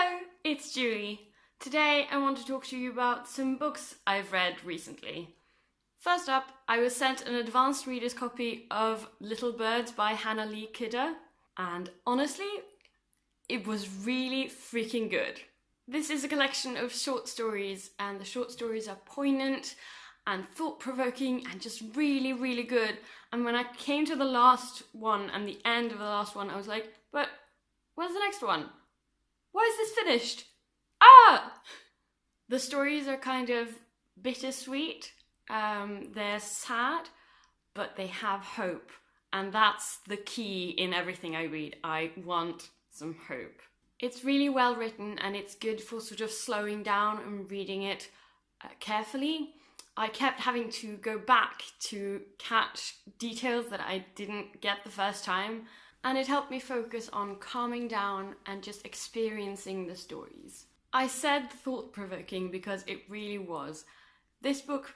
Hello, it's Julie. Today I want to talk to you about some books I've read recently. First up, I was sent an advanced reader's copy of Little Birds by Hannah Lee Kidder, and honestly, it was really freaking good. This is a collection of short stories, and the short stories are poignant and thought-provoking and just really, really good. And when I came to the last one and the end of the last one, I was like, but where's the next one? Why is this finished? Ah! The stories are kind of bittersweet. They're sad, but they have hope. And that's the key in everything I read. I want some hope. It's really well written and it's good for sort of slowing down and reading it carefully. I kept having to go back to catch details that I didn't get the first time, and it helped me focus on calming down and just experiencing the stories. I said thought-provoking because it really was. This book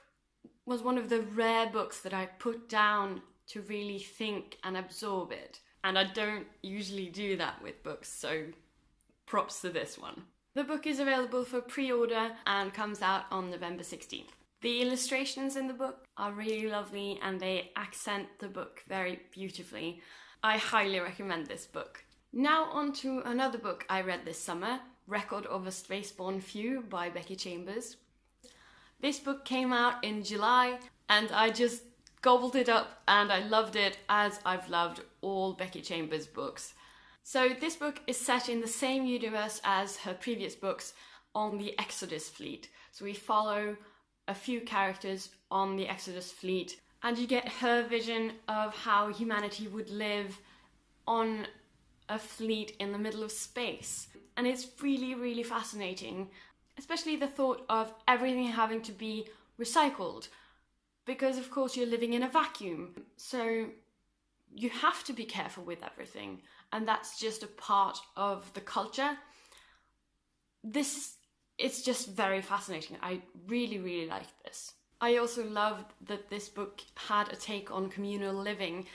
was one of the rare books that I put down to really think and absorb it, and I don't usually do that with books, so props to this one. The book is available for pre-order and comes out on November 16th. The illustrations in the book are really lovely and they accent the book very beautifully. I highly recommend this book. Now on to another book I read this summer, Record of a Spaceborne Few by Becky Chambers. This book came out in July and I just gobbled it up and I loved it, as I've loved all Becky Chambers books. So this book is set in the same universe as her previous books on the Exodus fleet. So we follow a few characters on the Exodus fleet and you get her vision of how humanity would live on a fleet in the middle of space. And it's really, really fascinating, especially the thought of everything having to be recycled, because of course you're living in a vacuum. So you have to be careful with everything, and that's just a part of the culture. It's just very fascinating. I really, really liked this. I also loved that this book had a take on communal living,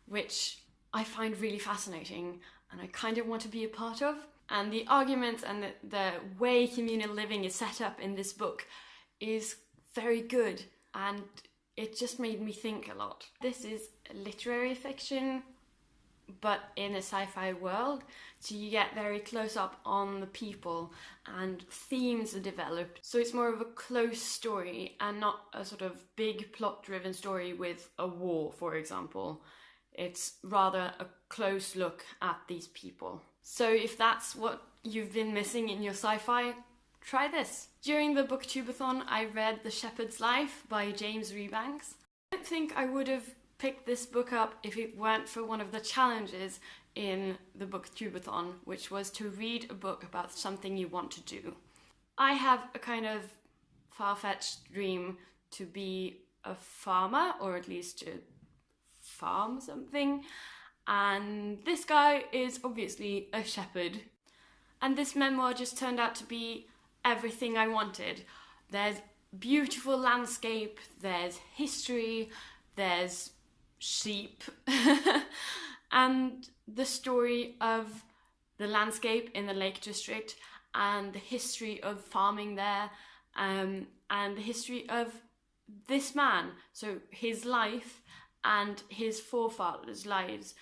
which I find really fascinating and I kind of want to be a part of. And the arguments and the way communal living is set up in this book is very good, and it just made me think a lot. This is literary fiction, but in a sci-fi world, so you get very close up on the people and themes are developed. So it's more of a close story and not a sort of big plot-driven story with a war, for example. It's rather a close look at these people. So if that's what you've been missing in your sci-fi, try this. During the booktubeathon, I read The Shepherd's Life by James Rebanks. I don't think I would have picked this book up if it weren't for one of the challenges in the booktubeathon, which was to read a book about something you want to do. I have a kind of far-fetched dream to be a farmer, or at least to farm something, and this guy is obviously a shepherd. And this memoir just turned out to be everything I wanted. There's beautiful landscape, there's history, there's sheep, and the story of the landscape in the Lake District and the history of farming there, and the history of this man, so his life and his forefathers' lives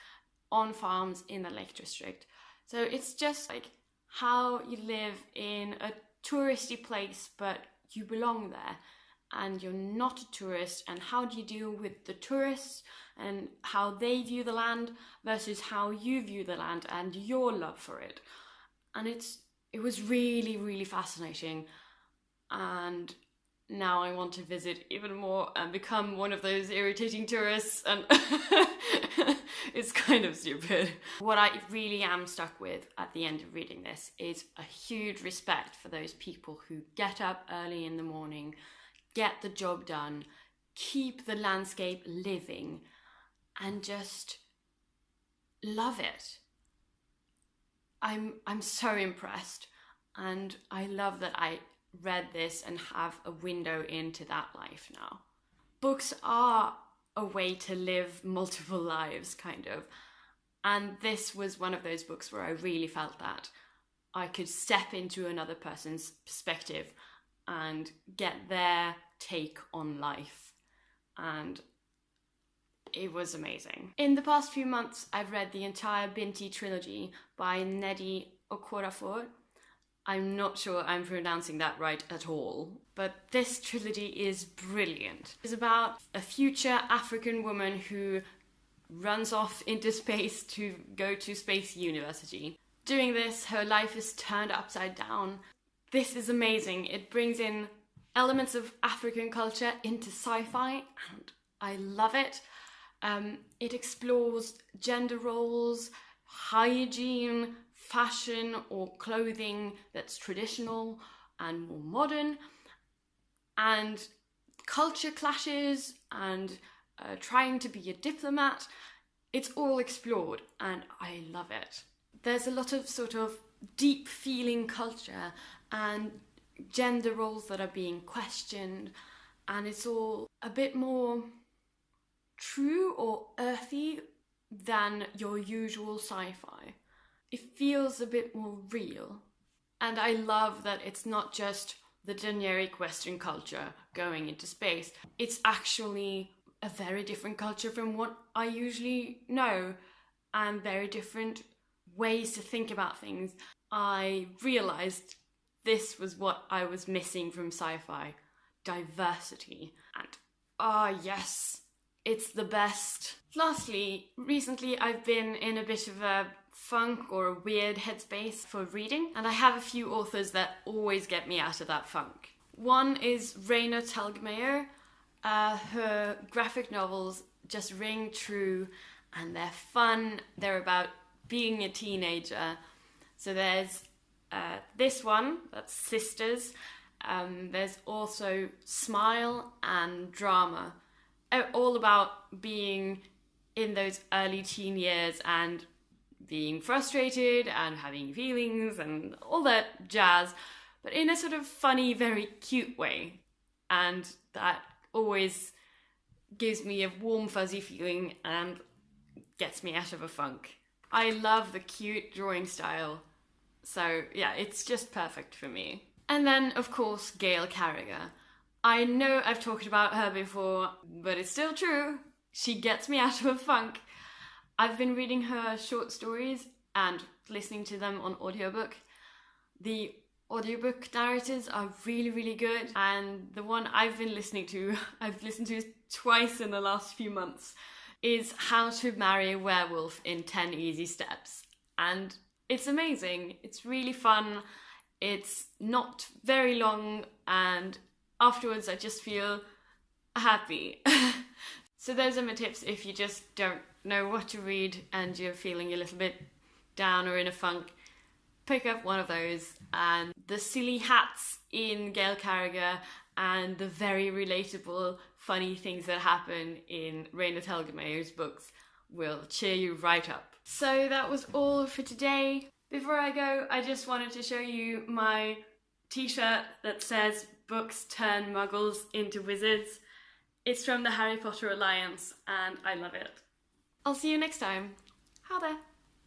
on farms in the Lake District. So it's just like how you live in a touristy place but you belong there and you're not a tourist, and how do you deal with the tourists and how they view the land versus how you view the land and your love for it. And it was really, really fascinating, and now I want to visit even more and become one of those irritating tourists, and it's kind of stupid. What I really am stuck with at the end of reading this is a huge respect for those people who get up early in the morning, get the job done, keep the landscape living, and just love it. I'm so impressed, and I love that I read this and have a window into that life now. Books are a way to live multiple lives, kind of, and this was one of those books where I really felt that. I could step into another person's perspective and get their take on life. And it was amazing. In the past few months, I've read the entire Binti Trilogy by Nnedi Okorafor. I'm not sure I'm pronouncing that right at all, but this trilogy is brilliant. It's about a future African woman who runs off into space to go to space university. Doing this, her life is turned upside down. This is amazing. It brings in elements of African culture into sci-fi, and I love it. It explores gender roles, hygiene, fashion or clothing that's traditional and more modern, and culture clashes and trying to be a diplomat. It's all explored and I love it. There's a lot of sort of deep feeling culture and gender roles that are being questioned, and it's all a bit more true or earthy than your usual sci-fi. It feels a bit more real. And I love that it's not just the generic Western culture going into space. It's actually a very different culture from what I usually know, and very different ways to think about things. I realized this was what I was missing from sci-fi: diversity. And yes, it's the best. Lastly, recently I've been in a bit of a funk or a weird headspace for reading, and I have a few authors that always get me out of that funk. One is Raina Telgemeier. Her graphic novels just ring true and they're fun. They're about being a teenager. So there's this one, that's Sisters. There's also Smile and Drama. All about being in those early teen years and being frustrated and having feelings and all that jazz, but in a sort of funny, very cute way. And that always gives me a warm, fuzzy feeling and gets me out of a funk. I love the cute drawing style. So yeah, it's just perfect for me. And then, of course, Gail Carriger. I know I've talked about her before, but it's still true. She gets me out of a funk. I've been reading her short stories and listening to them on audiobook. The audiobook narrators are really, really good, and the one I've been listening to, I've listened to twice in the last few months, is How to Marry a Werewolf in 10 Easy Steps. And it's amazing. It's really fun. It's not very long, and afterwards I just feel happy. So those are my tips if you just don't know what to read and you're feeling a little bit down or in a funk. Pick up one of those, and the silly hats in Gail Carriger and the very relatable, funny things that happen in Raina Telgemeier's books will cheer you right up. So that was all for today. Before I go, I just wanted to show you my t-shirt that says "Books Turn Muggles into Wizards." It's from the Harry Potter Alliance and I love it. I'll see you next time. How there.